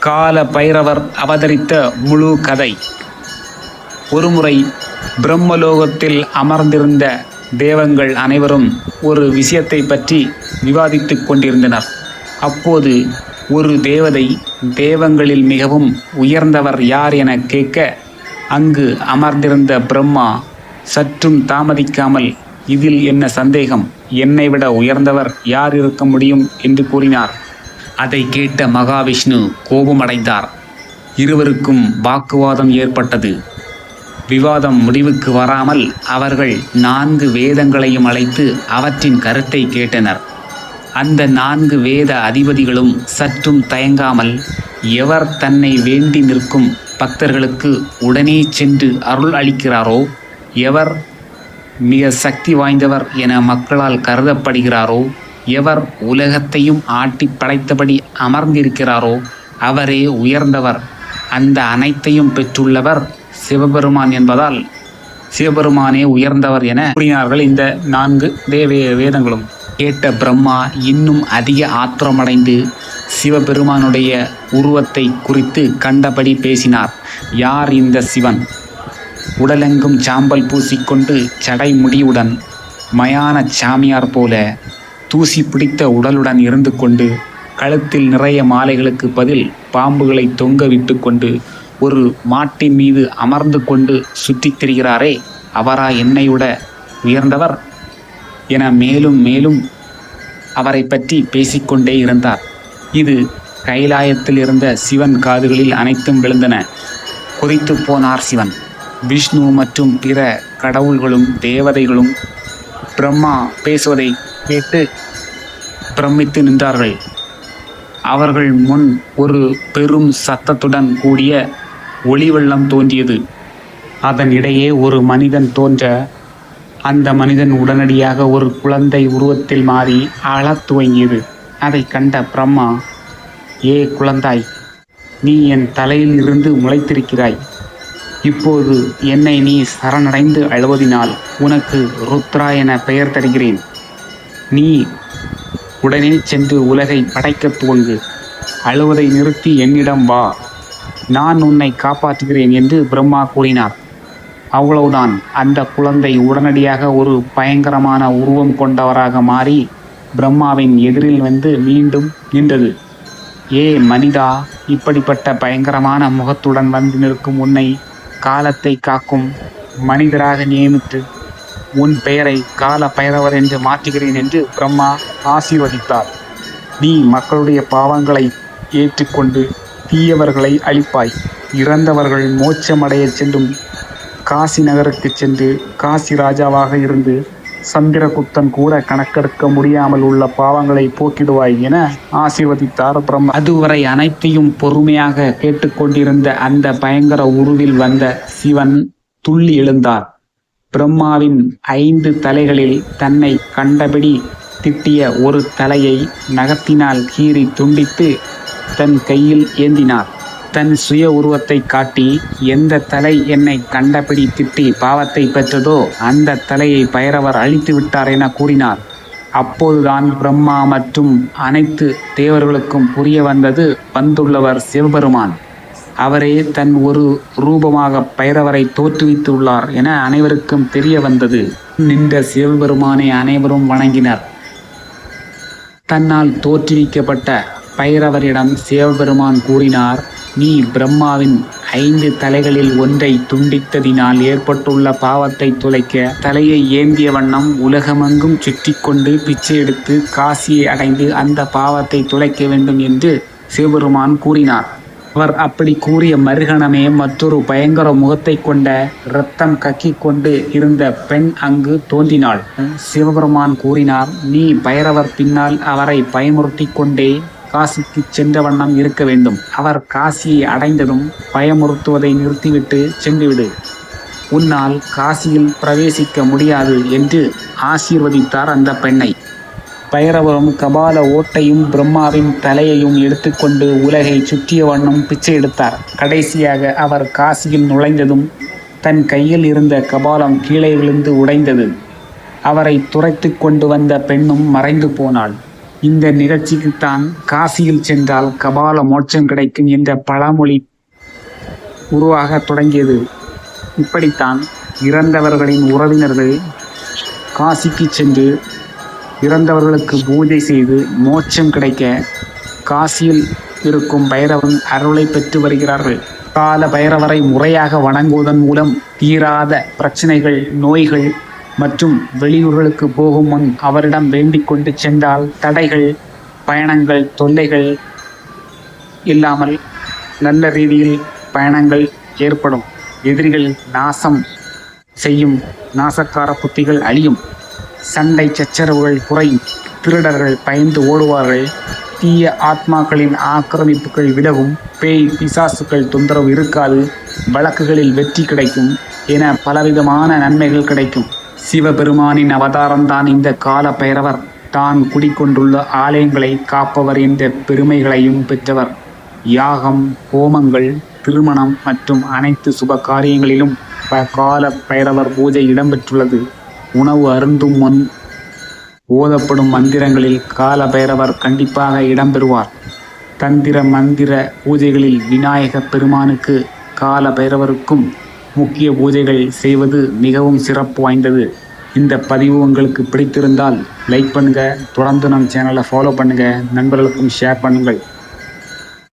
கால பைரவர் அவதரித்த முழு கதை. ஒருமுறை பிரம்மலோகத்தில் அமர்ந்திருந்த தேவங்கள் அனைவரும் ஒரு விஷயத்தை பற்றி விவாதித்துக் கொண்டிருந்தனர். அப்போது ஒரு தேவதை தேவங்களில் மிகவும் உயர்ந்தவர் யார் என கேட்க, அங்கு அமர்ந்திருந்த பிரம்மா சற்றும் தாமதிக்காமல், இதில் என்ன சந்தேகம், என்னை விட உயர்ந்தவர் யார் இருக்க முடியும் என்று கூறினார். அதை கேட்ட மகாவிஷ்ணு கோபமடைந்தார். இருவருக்கும் வாக்குவாதம் ஏற்பட்டது. விவாதம் முடிவுக்கு வராமல் அவர்கள் 4 வேதங்களையும் அழைத்து அவற்றின் கருத்தை கேட்டனர். அந்த 4 வேத அதிபதிகளும் சற்றும் தயங்காமல், எவர் தன்னை வேண்டி நிற்கும் பக்தர்களுக்கு உடனே சென்று அருள் அளிக்கிறாரோ, எவர் மிக சக்தி வாய்ந்தவர் என மக்களால் கருதப்படுகிறாரோ, எவர் உலகத்தையும் ஆட்டி படைத்தபடி அமர்ந்திருக்கிறாரோ அவரே உயர்ந்தவர், அந்த அனைத்தையும் பெற்றுள்ளவர் சிவபெருமான் என்பதால் சிவபெருமானே உயர்ந்தவர் என கூறினார்கள். இந்த 4 வேதங்களும் கேட்ட பிரம்மா இன்னும் அதிக ஆத்திரமடைந்து சிவபெருமானுடைய உருவத்தை குறித்து கண்டபடி பேசினார். யார் இந்த சிவன்? உடலெங்கும் சாம்பல் பூசிக்கொண்டு சடை முடியுடன் மயான சாமியார் போல தூசி பிடித்த உடலுடன் இருந்து கொண்டு கழுத்தில் நிறைய மாலைகளுக்கு பதில் பாம்புகளை தொங்க விட்டு கொண்டு ஒரு மாட்டின் மீது அமர்ந்து கொண்டு சுற்றித் திரிகிறாரே, அவரா என்னை விட உயர்ந்தவர் என மேலும் மேலும் அவரை பற்றி பேசிக்கொண்டே இருந்தார். இது கைலாயத்தில் இருந்த சிவன் காதுகளில் அனைத்தும் விழுந்தன. கொதித்து போனார் சிவன். விஷ்ணு மற்றும் பிற கடவுள்களும் தேவதைகளும் பிரம்மா பேசுவதை கேட்டு பிரமித்து நின்றார்கள். அவர்கள் முன் ஒரு பெரும் சத்தத்துடன் கூடிய ஒளி வெள்ளம் தோன்றியது. அதன் இடையே ஒரு மனிதன் தோன்ற, அந்த மனிதன் உடனடியாக ஒரு குழந்தை உருவத்தில் மாறி அழத் துவங்கியது. அதை கண்ட பிரம்மா, ஏ குழந்தாய், நீ என் தலையில் இருந்து முளைத்திருக்கிறாய். இப்போது என்னை நீ சரணடைந்து அழுவதினால் உனக்கு ருத்ரா என பெயர் தருகிறேன். நீ உடனே சென்று உலகை படைக்க துவங்கு. அழுவதை நிறுத்தி என்னிடம் வா, நான் உன்னை காப்பாற்றுகிறேன் என்று பிரம்மா கூறினார். அவ்வளவுதான், அந்த குழந்தை உடனடியாக ஒரு பயங்கரமான உருவம் கொண்டவராக மாறி பிரம்மாவின் எதிரில் வந்து மீண்டும் நின்றது. ஏ மனிதா, இப்படிப்பட்ட பயங்கரமான முகத்துடன் வந்து நிற்கும் உன்னை காலத்தை காக்கும் மனிதராக நியமித்து உன் பெயரை கால பைரவர் என்று மாற்றுகிறேன் என்று பிரம்மா ஆசீர்வதித்தார். நீ மக்களுடைய பாவங்களை ஏற்றுக்கொண்டு தீயவர்களை அழிப்பாய். இறந்தவர்கள் மோட்சமடைய செல்லும் காசி நகருக்கு சென்று காசி ராஜாவாக இருந்து சந்திரகுப்தன் கூட கணக்கெடுக்க முடியாமல் உள்ள பாவங்களை போக்கிடுவாய் என ஆசீர்வதித்தார் பிரம்மா. அதுவரை அனைத்தையும் பொறுமையாக கேட்டுக்கொண்டிருந்த அந்த பயங்கர உருவில் வந்த சிவன் துள்ளி எழுந்தார். பிரம்மாவின் 5 தலைகளில் தன்னை கண்டபடி திட்டிய ஒரு தலையை நகத்தினால் கீறி துண்டித்து தன் கையில் ஏந்தினார். தன் சுய உருவத்தை காட்டி, எந்த தலை என்னை கண்டபடி திட்டி பாவத்தை பெற்றதோ அந்த தலையை பைரவர் அழித்து விட்டார் என கூறினார். அப்போதுதான் பிரம்மா மற்றும் அனைத்து தேவர்களுக்கும் புரிய வந்தது, வந்துள்ளவர் சிவபெருமான். அவரே தன் ஒரு ரூபமாக பைரவரை தோற்றுவித்துள்ளார் என அனைவருக்கும் தெரிய வந்தது. நின்ற சிவபெருமானை அனைவரும் வணங்கினர். தன்னால் தோற்றுவிக்கப்பட்ட பைரவரிடம் சிவபெருமான் கூறினார், நீ பிரம்மாவின் 5 தலைகளில் ஒன்றை துண்டித்ததினால் ஏற்பட்டுள்ள பாவத்தை துளைக்க தலையை ஏந்திய வண்ணம் உலகமெங்கும் சுற்றி கொண்டு பிச்சை எடுத்து காசியை அடைந்து அந்த பாவத்தை துளைக்க வேண்டும் என்று சிவபெருமான் கூறினார். அவர் அப்படி கூறிய மறுகணமே மற்றொரு பயங்கர முகத்தை கொண்ட இரத்தம் கக்கிக் கொண்டு இருந்த பெண் அங்கு தோன்றினாள். சிவபெருமான் கூறினார், நீ பைரவர் பின்னால் அவரை பயமுறுத்தி கொண்டே காசிக்கு சென்ற வண்ணம் இருக்க வேண்டும். அவர் காசியை அடைந்ததும் பயமுறுத்துவதை நிறுத்திவிட்டு சென்றுவிடு. உன்னால் காசியில் பிரவேசிக்க முடியாது என்று ஆசீர்வதித்தார் அந்த பெண்ணை. பைரவரும் கபால ஓட்டையும் பிரம்மாவின் தலையையும் எடுத்துக்கொண்டு உலகை சுற்றிய வண்ணம் பிச்சை எடுத்தார். கடைசியாக அவர் காசியில் நுழைந்ததும் தன் கையில் இருந்த கபாலம் கீழே விழுந்து உடைந்தது. அவரை துரைத்து கொண்டு வந்த பெண்ணும் மறைந்து போனாள். இந்த நிகழ்ச்சிக்குத்தான் காசியில் சென்றால் கபால மோட்சம் கிடைக்கும் என்ற பழமொழி உருவாக தொடங்கியது. இப்படித்தான் இறந்தவர்களின் உறவினர்கள் காசிக்கு சென்று இறந்தவர்களுக்கு பூஜை செய்து மோட்சம் கிடைக்க காசியில் இருக்கும் பைரவன் அருளை பெற்று வருகிறார்கள். கால பைரவரை முறையாக வணங்குவதன் மூலம் தீராத பிரச்சனைகள், நோய்கள் மற்றும் வெளியூர்களுக்கு போகும் முன் அவரிடம் வேண்டிக் கொண்டு சென்றால் தடைகள், பயணங்கள், தொல்லைகள் இல்லாமல் நல்ல ரீதியில் பயணங்கள் ஏற்படும். எதிரிகள் நாசம் செய்யும் நாசக்கார புத்திகள் அழியும். சண்டை சச்சரவுகள் குறையும். திருடர்கள் பயந்து ஓடுவார்கள். தீய ஆத்மாக்களின் ஆக்கிரமிப்புகள் விலகும். பேய் பிசாசுகள் தொந்தரவு இருக்காது. வழக்குகளில் வெற்றி கிடைக்கும் என பலவிதமான நன்மைகள் கிடைக்கும். சிவபெருமானின் அவதாரம்தான் இந்த கால பைரவர். தான் குடிக்கொண்டுள்ள ஆலயங்களை காப்பவர் என்ற பெருமைகளையும் பெற்றவர். யாகம், ஹோமங்கள், திருமணம் மற்றும் அனைத்து சுப காரியங்களிலும் கால பைரவர் பூஜை இடம்பெற்றுள்ளது. உணவு அருந்தும் முன் ஓதப்படும் மந்திரங்களில் கால பைரவர் கண்டிப்பாக இடம்பெறுவார். தந்திர மந்திர பூஜைகளில் விநாயக பெருமானுக்கு கால பைரவருக்கும் முக்கிய பூஜைகள் செய்வது மிகவும் சிறப்பு வாய்ந்தது. இந்த பதிவு உங்களுக்கு பிடித்திருந்தால் லைக் பண்ணுங்கள். தொடர்ந்து நம் சேனலை ஃபாலோ பண்ணுங்கள். நண்பர்களுக்கும் ஷேர் பண்ணுங்கள்.